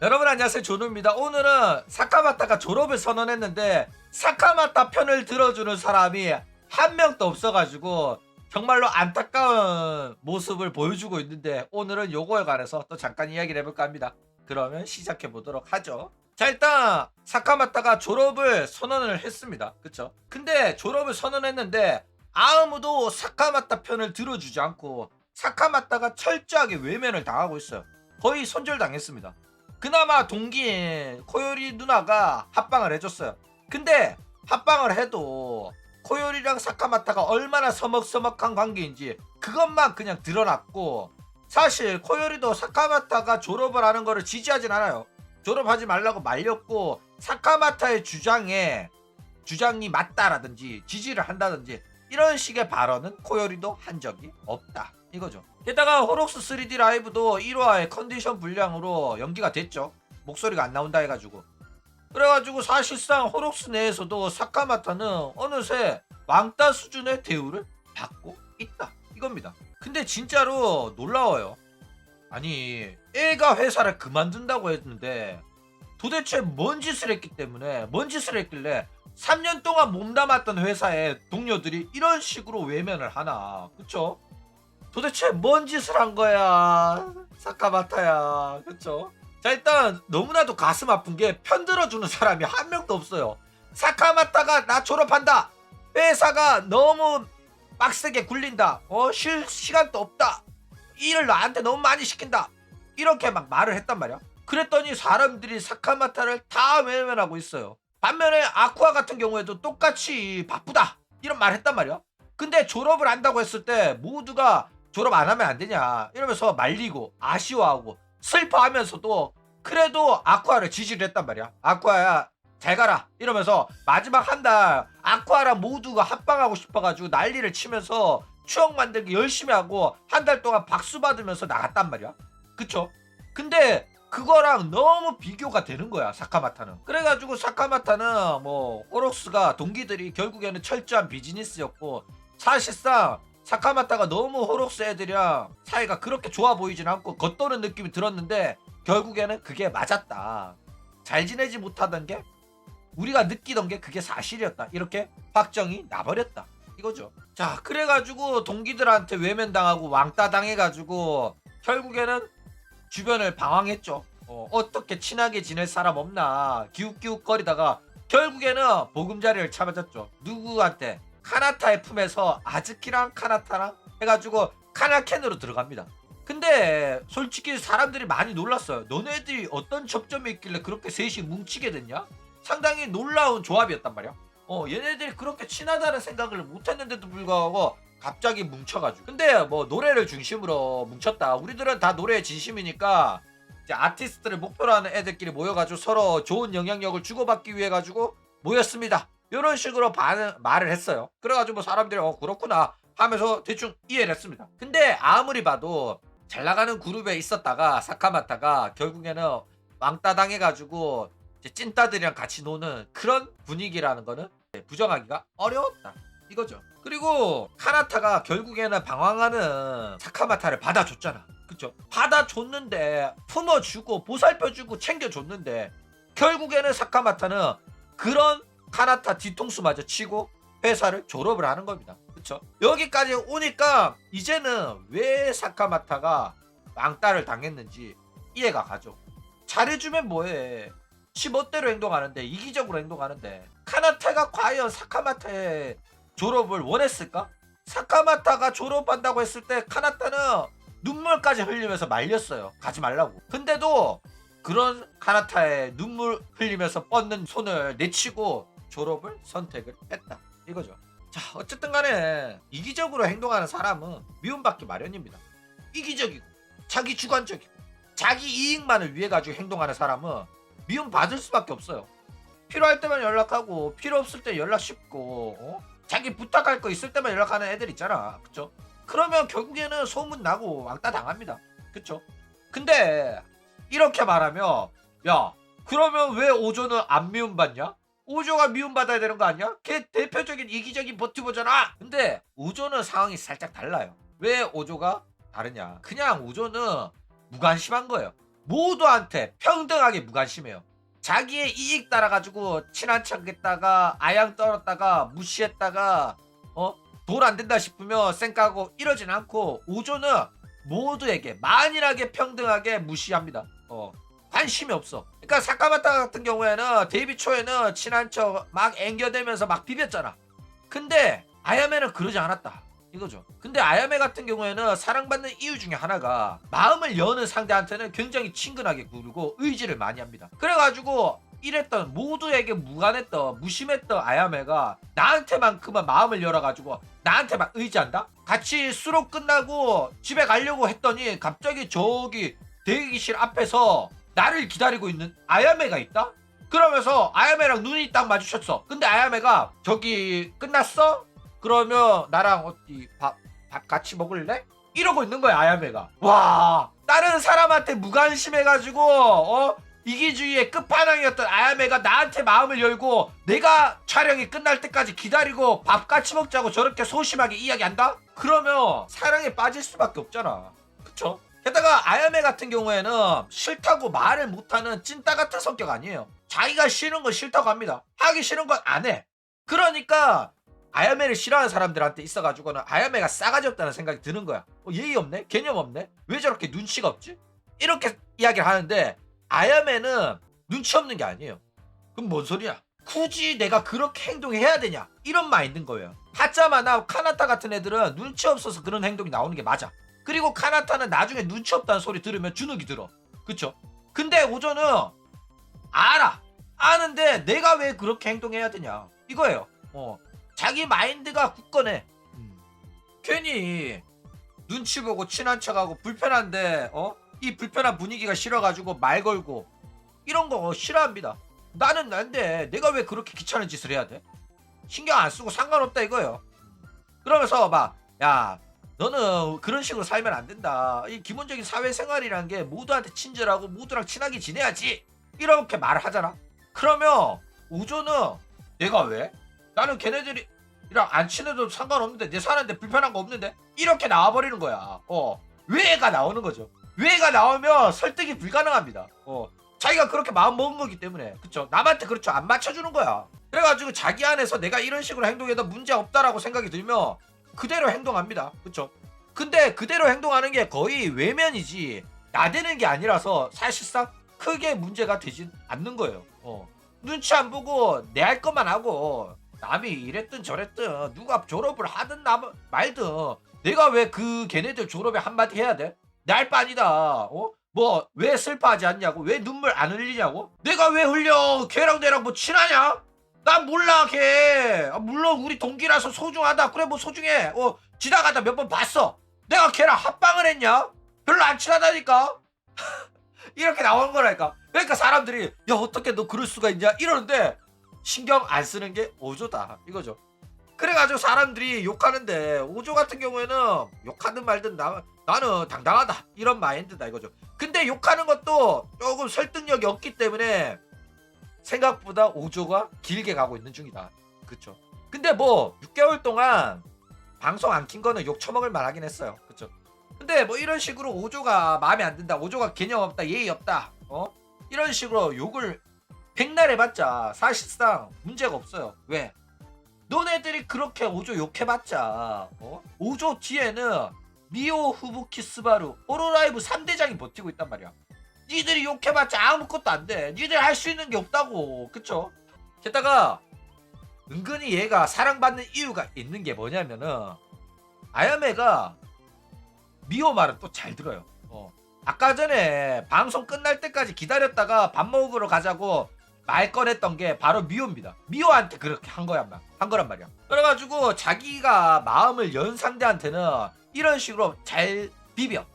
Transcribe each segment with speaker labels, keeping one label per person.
Speaker 1: 여러분 안녕하세요, 조누입니다. 오늘은 사카마타가 졸업을 선언했는데 사카마타 편을 들어주는 사람이 한 명도 없어가지고 정말로 안타까운 모습을 보여주고 있는데, 오늘은 요거에 관해서 또 잠깐 이야기를 해볼까 합니다. 그러면 시작해 보도록 하죠. 자, 일단 사카마타가 졸업을 선언을 했습니다. 그쵸? 근데 졸업을 선언했는데 아무도 사카마타 편을 들어주지 않고 사카마타가 철저하게 외면을 당하고 있어요. 거의 손절당했습니다. 그나마 동기인 코요리 누나가 합방을 해줬어요. 근데 합방을 해도 코요리랑 사카마타가 얼마나 서먹서먹한 관계인지 그것만 그냥 드러났고, 사실 코요리도 사카마타가 졸업을 하는 거를 지지하진 않아요. 졸업하지 말라고 말렸고, 사카마타의 주장이 맞다라든지 지지를 한다든지 이런 식의 발언은 코요리도 한 적이 없다 이거죠. 게다가 호록스 3D 라이브도 1화의 컨디션 불량으로 연기가 됐죠. 목소리가 안 나온다 해가지고. 그래가지고 사실상 호록스 내에서도 사카마타는 어느새 왕따 수준의 대우를 받고 있다 이겁니다. 근데 진짜로 놀라워요. 아니, 애가 회사를 그만둔다고 했는데 도대체 뭔 짓을 했길래 3년 동안 몸담았던 회사의 동료들이 이런 식으로 외면을 하나. 그쵸? 도대체 뭔 짓을 한 거야, 사카마타야. 그쵸? 자, 일단 너무나도 가슴 아픈 게 편들어주는 사람이 한 명도 없어요. 사카마타가 나 졸업한다, 회사가 너무 빡세게 굴린다, 쉴 시간도 없다, 일을 나한테 너무 많이 시킨다, 이렇게 막 말을 했단 말이야. 그랬더니 사람들이 사카마타를 다 외면하고 있어요. 반면에 아쿠아 같은 경우에도 똑같이 바쁘다 이런 말 했단 말이야. 근데 졸업을 한다고 했을 때 모두가 졸업 안 하면 안 되냐 이러면서 말리고 아쉬워하고 슬퍼하면서도 그래도 아쿠아를 지지를 했단 말이야. 아쿠아야 잘 가라 이러면서 마지막 한 달 아쿠아랑 모두가 합방하고 싶어가지고 난리를 치면서 추억 만들기 열심히 하고 한 달 동안 박수 받으면서 나갔단 말이야. 그쵸? 근데 그거랑 너무 비교가 되는 거야, 사카마타는. 그래가지고 사카마타는 뭐 호록스가 동기들이 결국에는 철저한 비즈니스였고, 사실상 사카마타가 너무 호록스 애들이랑 사이가 그렇게 좋아 보이진 않고 겉도는 느낌이 들었는데 결국에는 그게 맞았다. 잘 지내지 못하던 게, 우리가 느끼던 게 그게 사실이었다, 이렇게 확정이 나버렸다 이거죠. 자, 그래가지고 동기들한테 외면당하고 왕따 당해가지고 결국에는 주변을 방황했죠. 어떻게 친하게 지낼 사람 없나 기웃기웃거리다가 결국에는 보금자리를 찾았죠. 누구한테? 카나타의 품에서 아즈키랑 카나타랑 해가지고 카나켄으로 들어갑니다. 근데 솔직히 사람들이 많이 놀랐어요. 너네들이 어떤 접점이 있길래 그렇게 셋이 뭉치게 됐냐? 상당히 놀라운 조합이었단 말이야. 얘네들이 그렇게 친하다는 생각을 못했는데도 불구하고 갑자기 뭉쳐가지고. 근데 뭐 노래를 중심으로 뭉쳤다. 우리들은 다 노래에 진심이니까 이제 아티스트를 목표로 하는 애들끼리 모여가지고 서로 좋은 영향력을 주고받기 위해 가지고 모였습니다, 이런 식으로 말을 했어요. 그래가지고 뭐 사람들이 그렇구나 하면서 대충 이해를 했습니다. 근데 아무리 봐도 잘 나가는 그룹에 있었다가 사카마타가 결국에는 왕따 당해가지고 이제 찐따들이랑 같이 노는 그런 분위기라는 거는 부정하기가 어려웠다 이거죠. 그리고 카나타가 결국에는 방황하는 사카마타를 받아줬잖아. 그쵸? 받아줬는데 품어주고 보살펴주고 챙겨줬는데 결국에는 사카마타는 그런 카나타 뒤통수마저 치고 회사를 졸업을 하는 겁니다. 그쵸? 여기까지 오니까 이제는 왜 사카마타가 왕따를 당했는지 이해가 가죠. 잘해주면 뭐해. 지 멋대로 행동하는데, 이기적으로 행동하는데 카나타가 과연 사카마타의 졸업을 원했을까? 사카마타가 졸업한다고 했을 때 카나타는 눈물까지 흘리면서 말렸어요. 가지 말라고. 근데도 그런 카나타의 눈물 흘리면서 뻗는 손을 내치고 졸업을 선택을 했다 이거죠. 자, 어쨌든 간에 이기적으로 행동하는 사람은 미움받기 마련입니다. 이기적이고 자기 주관적이고 자기 이익만을 위해 가지고 행동하는 사람은 미움받을 수밖에 없어요. 필요할 때만 연락하고 필요 없을 때 연락 쉽고, 자기 부탁할 거 있을 때만 연락하는 애들 있잖아. 그쵸? 그러면 결국에는 소문나고 왕따 당합니다. 그쵸? 근데 이렇게 말하면, 야, 그러면 왜 오조는 안 미움받냐? 오조가 미움받아야 되는 거 아니야? 걔 대표적인 이기적인 버티버잖아. 근데 오조는 상황이 살짝 달라요. 왜 오조가 다르냐? 그냥 오조는 무관심한 거예요. 모두한테 평등하게 무관심해요. 자기의 이익 따라가지고 친한 척했다가 아양 떨었다가 무시했다가 돌 안 된다 싶으면 쌩까고 이러진 않고 오조는 모두에게 만일하게 평등하게 무시합니다. 관심이 없어. 그러니까 사카마타 같은 경우에는 데뷔 초에는 친한 척 막 앵겨대면서 막 비볐잖아. 근데 아야메는 그러지 않았다. 이거죠. 근데 아야메 같은 경우에는 사랑받는 이유 중에 하나가 마음을 여는 상대한테는 굉장히 친근하게 굴고 의지를 많이 합니다. 그래가지고 이랬던 모두에게 무관했던 무심했던 아야메가 나한테만큼은 마음을 열어가지고 나한테 막 의지한다? 같이 수업 끝나고 집에 가려고 했더니 갑자기 저기 대기실 앞에서 나를 기다리고 있는 아야메가 있다? 그러면서 아야메랑 눈이 딱 마주쳤어. 근데 아야메가 저기 끝났어? 그러면 나랑 어디 밥 같이 먹을래? 이러고 있는 거야 아야메가. 와, 다른 사람한테 무관심해가지고 이기주의의 끝판왕이었던 아야메가 나한테 마음을 열고 내가 촬영이 끝날 때까지 기다리고 밥 같이 먹자고 저렇게 소심하게 이야기한다? 그러면 사랑에 빠질 수밖에 없잖아. 그쵸? 게다가 아야메 같은 경우에는 싫다고 말을 못하는 찐따 같은 성격 아니에요. 자기가 싫은 건 싫다고 합니다. 하기 싫은 건 안 해. 그러니까 아야메를 싫어하는 사람들한테 있어가지고는 아야메가 싸가지 없다는 생각이 드는 거야. 예의 없네? 개념 없네? 왜 저렇게 눈치가 없지? 이렇게 이야기를 하는데 아야메는 눈치 없는 게 아니에요. 그럼 뭔 소리야? 굳이 내가 그렇게 행동해야 되냐? 이런 마인드인 거예요. 하짜마나 카나타 같은 애들은 눈치 없어서 그런 행동이 나오는 게 맞아. 그리고 카나타는 나중에 눈치 없다는 소리 들으면 주눅이 들어. 그쵸? 근데 오조는 알아. 아는데 내가 왜 그렇게 행동해야 되냐? 이거예요. 자기 마인드가 굳건해. 괜히 눈치 보고 친한 척하고 불편한데 이 불편한 분위기가 싫어가지고 말 걸고 이런 거 싫어합니다. 나는 난데 내가 왜 그렇게 귀찮은 짓을 해야 돼? 신경 안 쓰고 상관없다 이거예요. 그러면서 막 야 너는 그런 식으로 살면 안 된다. 이 기본적인 사회생활이란 게 모두한테 친절하고 모두랑 친하게 지내야지. 이렇게 말을 하잖아. 그러면 우조는 내가 왜? 나는 걔네들이랑 안 친해도 상관없는데 내 사는데 불편한 거 없는데 이렇게 나와버리는 거야. 왜가 나오는 거죠. 왜가 나오면 설득이 불가능합니다. 자기가 그렇게 마음 먹은 거기 때문에. 그쵸? 남한테 그렇죠. 안 맞춰주는 거야. 그래가지고 자기 안에서 내가 이런 식으로 행동해도 문제 없다라고 생각이 들면 그대로 행동합니다. 그쵸? 근데 그대로 행동하는 게 거의 외면이지 나대는 게 아니라서 사실상 크게 문제가 되진 않는 거예요. 눈치 안 보고 내 할 것만 하고 남이 이랬든 저랬든 누가 졸업을 하든 말든 내가 왜 그 걔네들 졸업에 한마디 해야 돼? 내 할 바 아니다. 뭐 왜 슬퍼하지 않냐고? 왜 눈물 안 흘리냐고? 내가 왜 흘려? 걔랑 내랑 뭐 친하냐? 난 몰라 걔. 물론 우리 동기라서 소중하다. 그래 뭐 소중해. 지나가다 몇 번 봤어. 내가 걔랑 합방을 했냐? 별로 안 친하다니까. 이렇게 나오는 거라니까. 그러니까 사람들이 야 어떻게 너 그럴 수가 있냐 이러는데 신경 안 쓰는 게 오조다 이거죠. 그래가지고 사람들이 욕하는데 오조 같은 경우에는 욕하든 말든 나는 당당하다 이런 마인드다 이거죠. 근데 욕하는 것도 조금 설득력이 없기 때문에 생각보다 오조가 길게 가고 있는 중이다. 그쵸? 근데 뭐 6개월 동안 방송 안 킨 거는 욕 처먹을 만하긴 했어요. 그쵸? 근데 뭐 이런 식으로 오조가 마음에 안 든다, 오조가 개념 없다, 예의 없다, 이런 식으로 욕을 백날 해봤자 사실상 문제가 없어요. 왜? 너네들이 그렇게 오조 욕해봤자 오조 뒤에는 미오, 후부키, 스바루, 호로라이브 3대장이 버티고 있단 말이야. 니들이 욕해봤자 아무것도 안 돼. 니들 할 수 있는 게 없다고. 그쵸? 게다가 은근히 얘가 사랑받는 이유가 있는 게 뭐냐면은 아야메가 미호 말은 또 잘 들어요. 아까 전에 방송 끝날 때까지 기다렸다가 밥 먹으러 가자고 말 꺼냈던 게 바로 미호입니다. 미호한테 그렇게 한 거란 말이야. 그래가지고 자기가 마음을 연 상대한테는 이런 식으로 잘 비벼.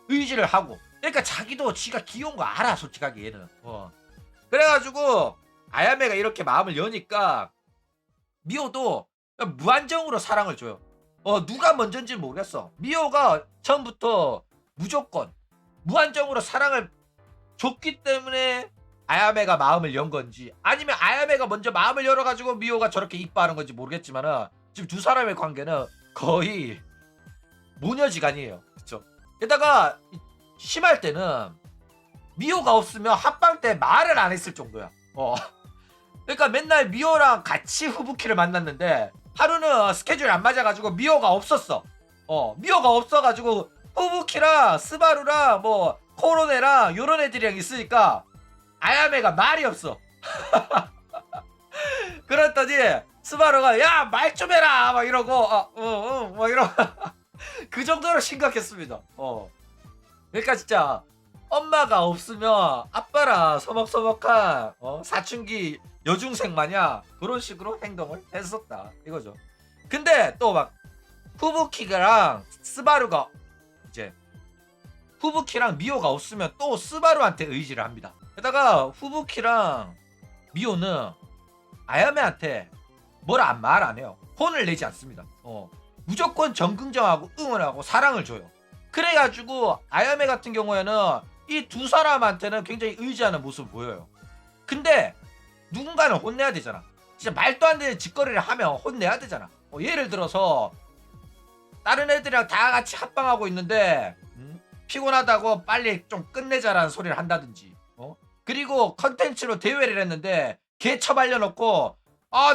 Speaker 1: 의지를 하고. 그러니까 자기도 지가 귀여운 거 알아 솔직하게 얘는. 그래가지고 아야메가 이렇게 마음을 여니까 미호도 무한정으로 사랑을 줘요. 누가 먼저인지 모르겠어. 미호가 처음부터 무조건 무한정으로 사랑을 줬기 때문에 아야메가 마음을 연 건지 아니면 아야메가 먼저 마음을 열어가지고 미호가 저렇게 이뻐하는 건지 모르겠지만은 지금 두 사람의 관계는 거의 모녀지간이에요. 그쵸? 게다가 심할 때는 미호가 없으면 합방 때 말을 안 했을 정도야. 그러니까 맨날 미호랑 같이 후부키를 만났는데 하루는 스케줄이 안 맞아가지고 미호가 없었어. 미호가 없어가지고 후부키랑 스바루랑 뭐 코로네랑 요런 애들이랑 있으니까 아야메가 말이 없어. 그랬더니 스바루가 야 말 좀 해라 막 이러고 막 이러고 그 정도로 심각했습니다. 그러니까 진짜 엄마가 없으면 아빠랑 서먹서먹한 사춘기 여중생 마냥 그런 식으로 행동을 했었다 이거죠. 근데 또 막 후부키랑 스바루가 이제 후부키랑 미호가 없으면 또 스바루한테 의지를 합니다. 게다가 후부키랑 미호는 아야메한테 뭐라 말 안 해요. 혼을 내지 않습니다. 무조건 정긍정하고 응원하고 사랑을 줘요. 그래가지고 아야메 같은 경우에는 이 두 사람한테는 굉장히 의지하는 모습을 보여요. 근데 누군가는 혼내야 되잖아. 진짜 말도 안 되는 짓거리를 하면 혼내야 되잖아. 예를 들어서 다른 애들이랑 다 같이 합방하고 있는데 피곤하다고 빨리 좀 끝내자라는 소리를 한다든지 그리고 컨텐츠로 대회를 했는데 걔 처발려놓고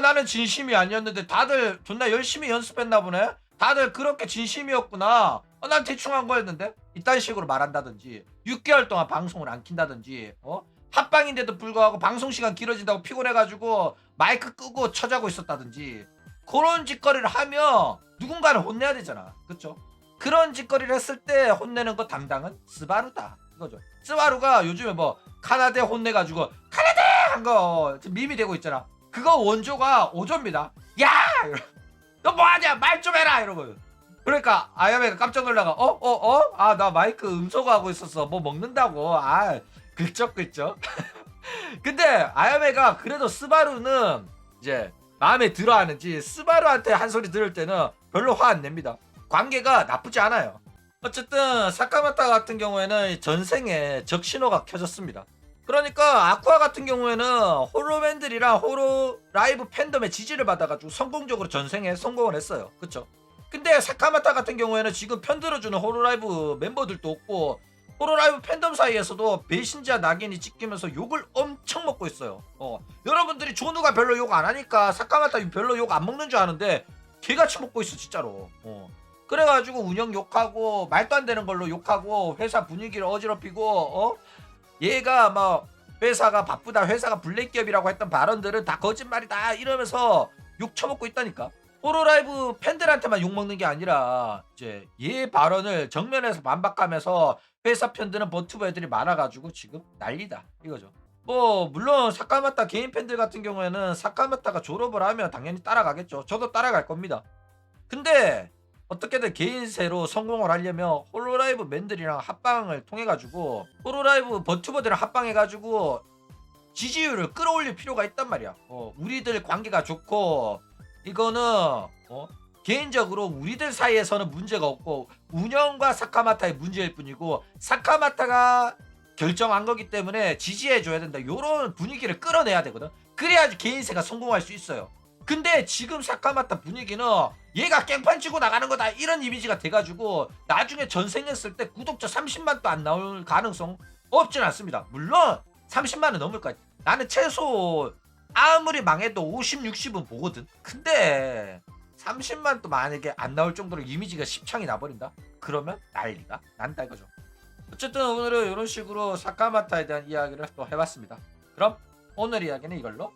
Speaker 1: 나는 진심이 아니었는데 다들 존나 열심히 연습했나 보네. 다들 그렇게 진심이었구나. 난 대충 한 거였는데 이딴 식으로 말한다든지 6개월 동안 방송을 안 킨다든지 합방인데도 불구하고 방송 시간 길어진다고 피곤해가지고 마이크 끄고 쳐자고 있었다든지 그런 짓거리를 하면 누군가는 혼내야 되잖아. 그쵸? 그런 짓거리를 했을 때 혼내는 거 담당은 스바루다 이거죠. 스바루가 요즘에 뭐 카나데 혼내가지고 카나데 한 거 밈이 되고 있잖아. 그거 원조가 오조입니다. 야! 너 뭐하냐? 말 좀 해라! 이러고. 그러니까 아야메가 깜짝 놀라가 나 마이크 음소거하고 있었어. 뭐 먹는다고. 글쩍글쩍. 근데 아야메가 그래도 스바루는 이제 마음에 들어하는지 스바루한테 한 소리 들을 때는 별로 화 안 냅니다. 관계가 나쁘지 않아요. 어쨌든 사카마타 같은 경우에는 전생에 적신호가 켜졌습니다. 그러니까 아쿠아 같은 경우에는 호로맨들이랑 호로 라이브 팬덤의 지지를 받아가지고 성공적으로 전생에 성공을 했어요. 그쵸? 근데 사카마타 같은 경우에는 지금 편들어주는 호로라이브 멤버들도 없고 호로라이브 팬덤 사이에서도 배신자 낙인이 찍히면서 욕을 엄청 먹고 있어요. 여러분들이 조누가 별로 욕 안 하니까 사카마타 별로 욕 안 먹는 줄 아는데 개같이 먹고 있어 진짜로. 그래가지고 운영 욕하고 말도 안 되는 걸로 욕하고 회사 분위기를 어지럽히고 얘가 뭐 회사가 바쁘다 회사가 블랙기업이라고 했던 발언들은 다 거짓말이다 이러면서 욕 처먹고 있다니까. 호로라이브 팬들한테만 욕먹는 게 아니라 이제 얘 발언을 정면에서 반박하면서 회사 편드는 버튜버 애들이 많아가지고 지금 난리다 이거죠. 뭐 물론 사카마타 개인 팬들 같은 경우에는 사카마타가 졸업을 하면 당연히 따라가겠죠. 저도 따라갈 겁니다. 근데 어떻게든 개인세로 성공을 하려면 홀로라이브 맨들이랑 합방을 통해 가지고 홀로라이브 버튜버들이랑 합방해 가지고 지지율을 끌어올릴 필요가 있단 말이야. 우리들 관계가 좋고 이거는 개인적으로 우리들 사이에서는 문제가 없고 운영과 사카마타의 문제일 뿐이고 사카마타가 결정한 거기 때문에 지지해 줘야 된다. 요런 분위기를 끌어내야 되거든. 그래야지 개인세가 성공할 수 있어요. 근데 지금 사카마타 분위기는 얘가 깽판 치고 나가는 거다 이런 이미지가 돼가지고 나중에 전생했을 때 구독자 30만도 안 나올 가능성 없진 않습니다. 물론 30만은 넘을 거야. 나는 최소 아무리 망해도 50, 60은 보거든. 근데 30만도 만약에 안 나올 정도로 이미지가 십창이 나버린다? 그러면 난리가 난다 이거죠. 어쨌든 오늘은 이런 식으로 사카마타에 대한 이야기를 또 해봤습니다. 그럼 오늘 이야기는 이걸로